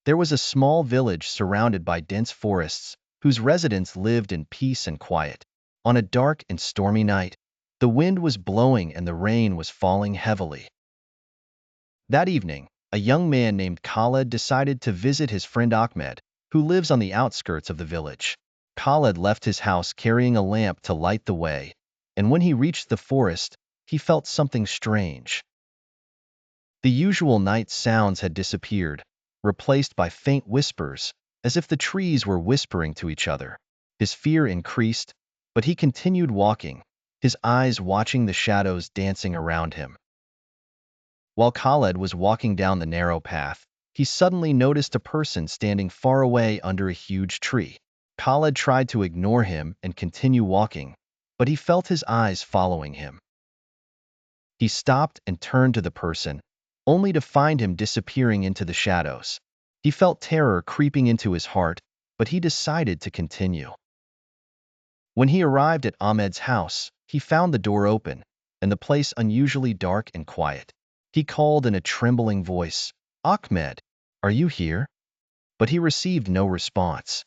There was a small village surrounded by dense forests, whose residents lived in peace and quiet. On a dark and stormy night, the wind was blowing and the rain was falling heavily. That evening, a young man named Khaled decided to visit his friend Ahmed, who lives on the outskirts of the village. Khaled left his house carrying a lamp to light the way, and when he reached the forest, he felt something strange. The usual night sounds had disappeared, replaced by faint whispers, as if the trees were whispering to each other. His fear increased, but he continued walking, his eyes watching the shadows dancing around him. While Khaled was walking down the narrow path, he suddenly noticed a person standing far away under a huge tree. Khaled tried to ignore him and continue walking, but he felt his eyes following him. He stopped and turned to the person, only to find him disappearing into the shadows. He felt terror creeping into his heart, but he decided to continue. When he arrived at Ahmed's house, he found the door open, and the place unusually dark and quiet. He called in a trembling voice, "Ahmed, are you here?" But he received no response.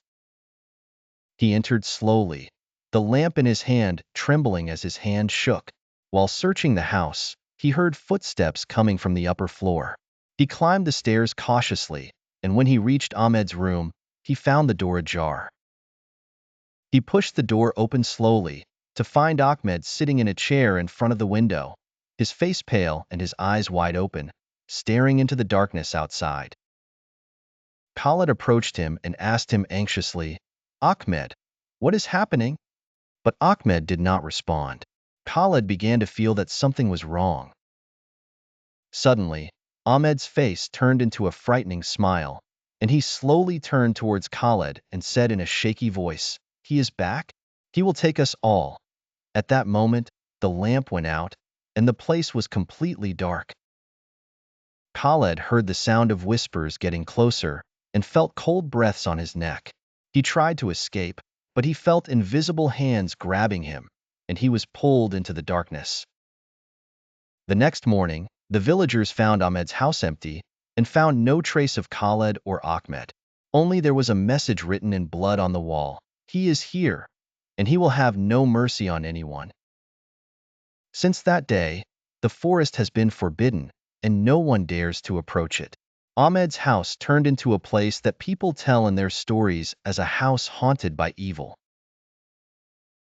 He entered slowly, the lamp in his hand trembling as his hand shook. While searching the house, he heard footsteps coming from the upper floor. He climbed the stairs cautiously, and when he reached Ahmed's room, he found the door ajar. He pushed the door open slowly, to find Ahmed sitting in a chair in front of the window, his face pale and his eyes wide open, staring into the darkness outside. Khaled approached him and asked him anxiously, "Ahmed, what is happening?" But Ahmed did not respond. Khaled began to feel that something was wrong. Suddenly, Ahmed's face turned into a frightening smile, and he slowly turned towards Khaled and said in a shaky voice, "He is back? He will take us all." At that moment, the lamp went out, and the place was completely dark. Khaled heard the sound of whispers getting closer and felt cold breaths on his neck. He tried to escape, but he felt invisible hands grabbing him, and he was pulled into the darkness. The next morning, the villagers found Ahmed's house empty and found no trace of Khaled or Ahmed. Only there was a message written in blood on the wall: "He is here, and he will have no mercy on anyone." Since that day, the forest has been forbidden, and no one dares to approach it. Ahmed's house turned into a place that people tell in their stories as a house haunted by evil.